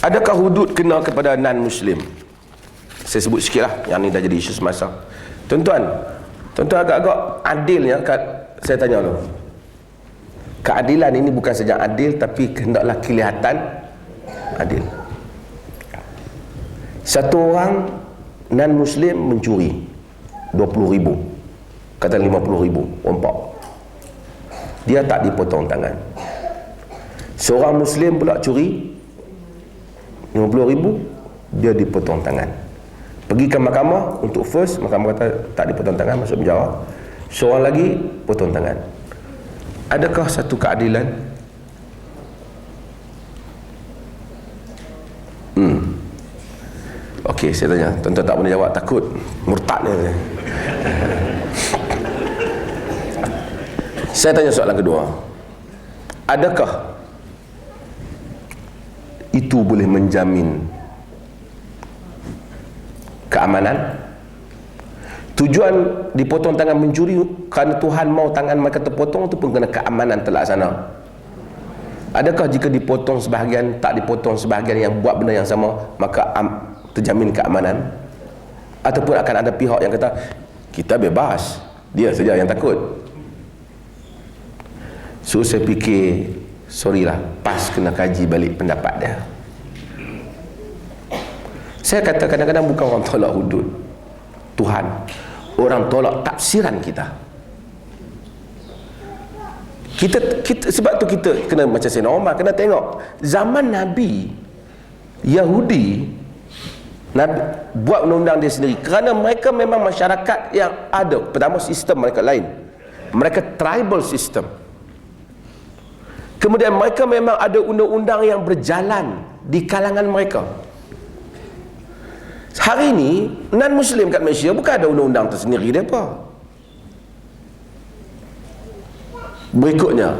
Adakah hudud kena kepada non-Muslim? Saya sebut sikit lah, yang ni dah jadi isu semasa. Tuan-tuan agak-agak adilnya, saya tanya dulu. Keadilan ini bukan saja adil, tapi hendaklah kelihatan adil. Satu orang non-Muslim mencuri 20,000, kata 50,000 rompak, dia tak dipotong tangan. Seorang Muslim pula curi 50,000, dia dipotong tangan. Pergi ke mahkamah untuk first, mahkamah kata tak dipotong tangan, masuk penjara. Seorang lagi potong tangan. Adakah satu keadilan? Okey, saya tanya. Tuan-tuan tak boleh jawab, takut murtad ni. Saya tanya soalan kedua. Adakah itu boleh menjamin keamanan? Tujuan dipotong tangan mencuri kerana Tuhan mau tangan mereka terpotong, ataupun kerana keamanan terlaksana? Adakah jika dipotong sebahagian, tak dipotong sebahagian yang buat benda yang sama, maka terjamin keamanan? Ataupun akan ada pihak yang kata kita bebas, dia saja yang takut? So saya fikir, sorry lah, PAS kena kaji balik pendapat dia. Saya kata kadang-kadang bukan orang tolak hudud Tuhan, orang tolak tafsiran kita. Sebab tu kita kena macam Sayyidina Umar, kena tengok zaman Nabi, Yahudi Nabi buat undang-undang dia sendiri kerana mereka memang masyarakat yang ada. Pertama, sistem mereka lain, mereka tribal system. Kemudian mereka memang ada undang-undang yang berjalan di kalangan mereka. Hari ini non-Muslim kat Malaysia bukan ada undang-undang tersendiri mereka. Berikutnya,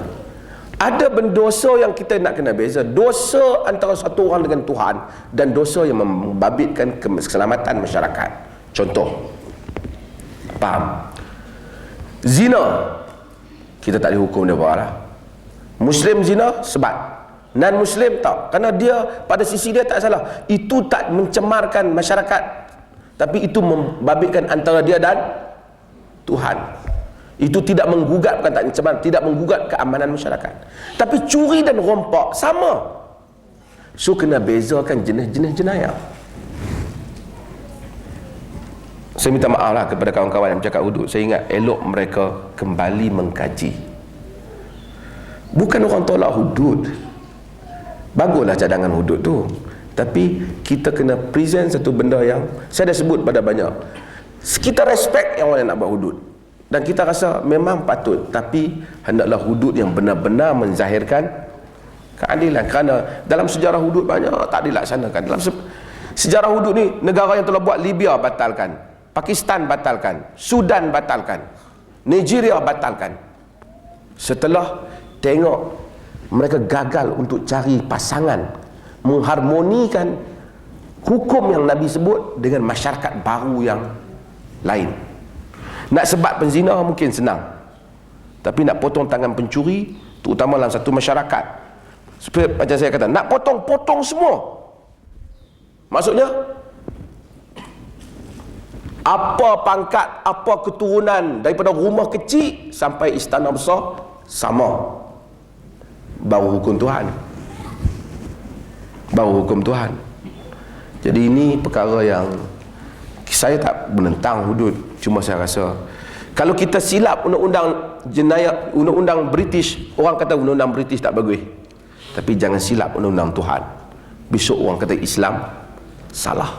ada berdosa yang kita nak kena beza. Dosa antara satu orang dengan Tuhan dan dosa yang membabitkan keselamatan masyarakat. Contoh, faham? Zina, kita tak dihukum dia lah. Muslim zina sebat, non-Muslim tak, kerana dia pada sisi dia tak salah. Itu tak mencemarkan masyarakat, tapi itu membabitkan antara dia dan Tuhan. Itu tidak menggugat, bukan tak mencemar, tidak menggugat keamanan masyarakat. Tapi curi dan rompak sama. So kena bezakan jenis-jenis jenayah. Saya minta maaf lah kepada kawan-kawan yang bercakap hudud. Saya ingat elok mereka kembali mengkaji. Bukan orang tolak hudud, baguslah cadangan hudud tu, tapi kita kena present satu benda yang saya dah sebut pada banyak. Kita respect yang orang nak buat hudud, dan kita rasa memang patut, tapi hendaklah hudud yang benar-benar menzahirkan keadilan. Kerana dalam sejarah hudud banyak tak dilaksanakan. Dalam sejarah hudud ni, negara yang telah buat, Libya batalkan, Pakistan batalkan, Sudan batalkan, Nigeria batalkan. Setelah tengok mereka gagal untuk cari pasangan, mengharmonikan hukum yang Nabi sebut dengan masyarakat baru yang lain. Nak sebat penzina mungkin senang, tapi nak potong tangan pencuri, terutama dalam satu masyarakat, seperti macam saya kata, nak potong semua. Maksudnya apa pangkat, apa keturunan, daripada rumah kecil sampai istana besar sama, baru hukum Tuhan. Baru hukum Tuhan. Jadi ini perkara yang saya tak menentang hudud, cuma saya rasa kalau kita silap undang-undang jenayah, undang-undang British, orang kata undang-undang British tak bagus, tapi jangan silap undang-undang Tuhan. Besok orang kata Islam salah.